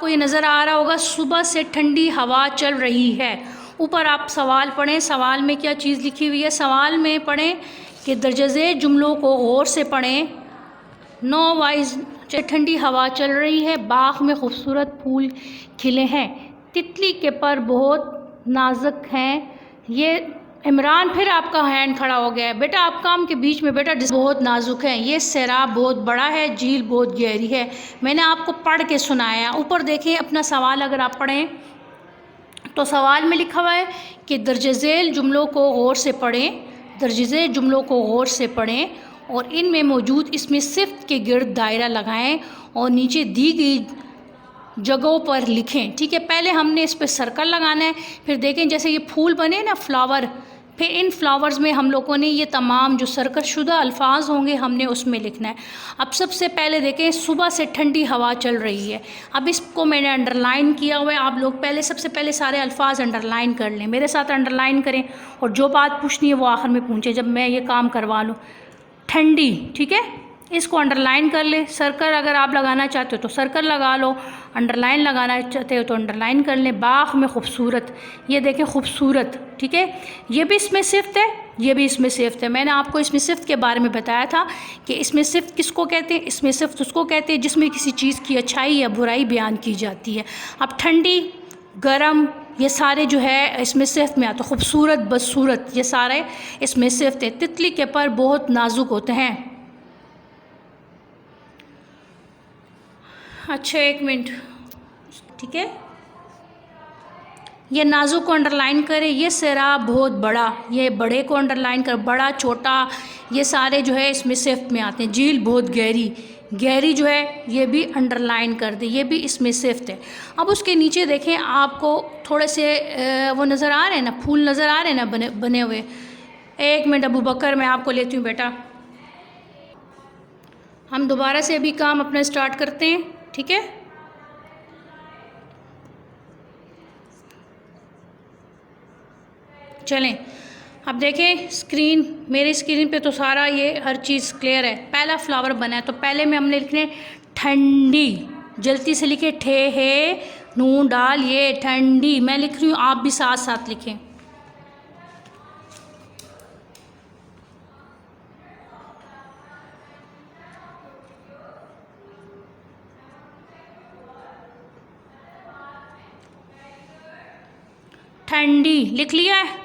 आपको ये नज़र आ रहा होगा, सुबह से ठंडी हवा चल रही है। ऊपर आप सवाल पढ़ें, सवाल में क्या चीज़ लिखी हुई है। सवाल में पढ़ें कि दर्जे जुमलों को गौर से पढ़ें। 9 वाइज ठंडी हवा चल रही है, बाग में खूबसूरत फूल खिले हैं, तितली के पर बहुत नाजुक हैं। ये इमरान फिर आपका हैंड खड़ा हो गया है। बेटा आप काम के बीच में बेटा बहुत नाजुक है। ये सैराब बहुत बड़ा है, झील बहुत गहरी है। मैंने आपको पढ़ के सुनाया। ऊपर देखें अपना सवाल, अगर आप पढ़ें तो सवाल में लिखा हुआ है कि दर्जे झेल जुमलों को गौर से पढ़ें, दर्जे झेल जुमलों को गौर से पढ़ें और इनमें मौजूद इसमें सिफ्त के गिर्द दायरा लगाएं और नीचे दी गई जगहों पर लिखें। ठीक है, पहले हमने इस पर सर्कल लगाना है। फिर देखें जैसे ये फूल बने ना, फ्लावर, फिर इन फ्लावर्स में हम लोगों ने ये तमाम जो सर्कल शुदा अल्फाज होंगे हमने उसमें लिखना है। अब सबसे पहले देखें, सुबह से ठंडी हवा चल रही है। अब इसको मैंने अंडरलाइन किया हुआ है। आप लोग पहले सबसे पहले सारे अल्फाज अंडरलाइन कर लें, मेरे साथ अंडरलाइन करें और जो बात पूछनी है वो आखिर में पूछें जब मैं ये काम करवा लूँ। ठंडी, ठीक है, इसको अंडरलाइन कर ले। सर्कल अगर आप लगाना चाहते हो तो सर्कल लगा लो, अंडरलाइन लगाना चाहते हो तो अंडरलाइन कर लें। बाग में खूबसूरत, ये देखें खूबसूरत, ठीक है, ये भी इसमें सिफ्त है, ये भी इसमें सिफ्त है। मैंने आपको इसमें सिफ्त के बारे में बताया था कि इसमें सिफ्त किसको कहते हैं। इसमें सिफ्त उसको कहते हैं जिसमें किसी चीज़ की अच्छाई या बुराई बयान की जाती है। अब ठंडी, गरम, ये सारे जो है इसमें सिफ्त में आते हैं। खूबसूरत, बदसूरत, ये सारे इसमें सिफ्त है। तितली के पर बहुत नाजुक होते हैं। अच्छा एक मिनट, ठीक है, ये नाजुक को अंडरलाइन करें। ये सैराब बहुत बड़ा, ये बड़े को अंडरलाइन कर, बड़ा छोटा ये सारे जो है इसमें सिफ्त में आते हैं। झील बहुत गहरी, गहरी जो है ये भी अंडरलाइन कर दे, ये भी इसमें सिफ्त है। अब उसके नीचे देखें, आपको थोड़े से वो नज़र आ रहे हैं ना, फूल नज़र आ रहे हैं ना बने हुए। एक मिनट अबू बकर, मैं आपको लेती हूँ बेटा। हम दोबारा से अभी काम अपना स्टार्ट करते हैं, ठीक है। चलें, अब देखें स्क्रीन, मेरी स्क्रीन पे तो सारा ये हर चीज़ क्लियर है। पहला फ्लावर बना है तो पहले में हमने लिखने ठंडी, जल्दी से लिखे, ठे है नून डाल, ये ठंडी मैं लिख रही हूँ, आप भी साथ साथ लिखें। ठंडी लिख लिया है,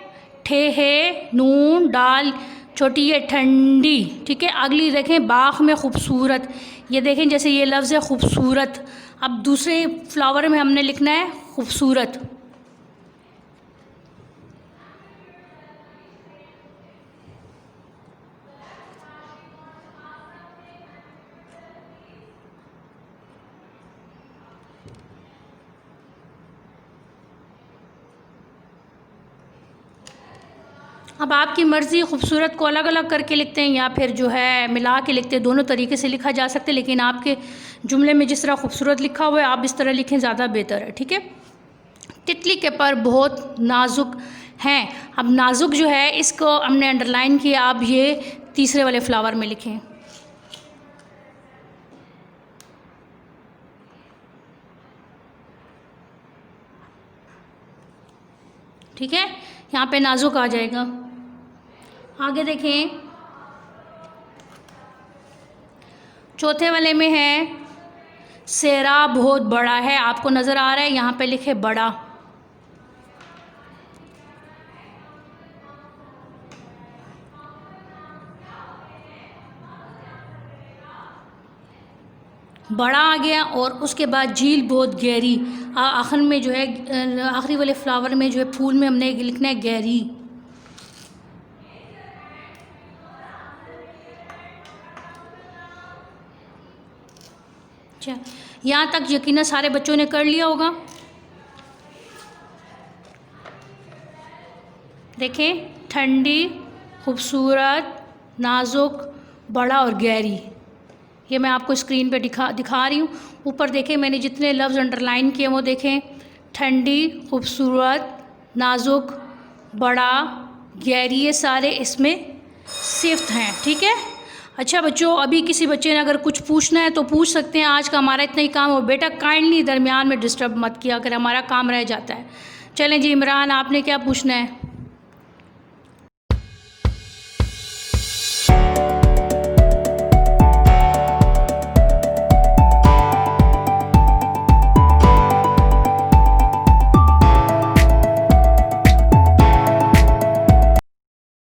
ठे है नून डाल, छोटी है ठंडी, ठीक है। अगली देखें, बाग में खूबसूरत, ये देखें जैसे ये लफ्ज़ है खूबसूरत। अब दूसरे फ्लावर में हमने लिखना है खूबसूरत। अब आपकी मर्ज़ी, खूबसूरत को अलग अलग करके लिखते हैं या फिर जो है मिला के लिखते हैं, दोनों तरीके से लिखा जा सकता है। लेकिन आपके जुमले में जिस तरह खूबसूरत लिखा हुआ है आप इस तरह लिखें, ज़्यादा बेहतर है, ठीक है। तितली के पर बहुत नाजुक हैं। अब नाजुक जो है इसको हमने अंडरलाइन किया। आप ये तीसरे वाले फ्लावर में लिखें, ठीक है, यहाँ पे नाजुक आ जाएगा। आगे देखें, चौथे वाले में है सैराब बहुत बड़ा है, आपको नज़र आ रहा है, यहाँ पे लिखे बड़ा। बड़ा आ गया और उसके बाद झील बहुत गहरी। आखिर में जो है, आखिरी वाले फ्लावर में जो है फूल में हमने लिखना है गहरी। अच्छा, यहाँ तक यकीनन सारे बच्चों ने कर लिया होगा। देखें, ठंडी, खूबसूरत, नाजुक, बड़ा और गहरी, ये मैं आपको स्क्रीन पे दिखा रही हूँ। ऊपर देखें मैंने जितने लफ्ज़ अंडरलाइन किए वो देखें, ठंडी, खूबसूरत, नाजुक, बड़ा, गहरी, ये सारे इसमें सिफ्त हैं, ठीक है। अच्छा बच्चों, अभी किसी बच्चे ने अगर कुछ पूछना है तो पूछ सकते हैं। आज का हमारा इतना ही काम हो। बेटा काइंडली दरमियान में डिस्टर्ब मत किया अगर हमारा काम रह जाता है। चलें जी इमरान, आपने क्या पूछना है?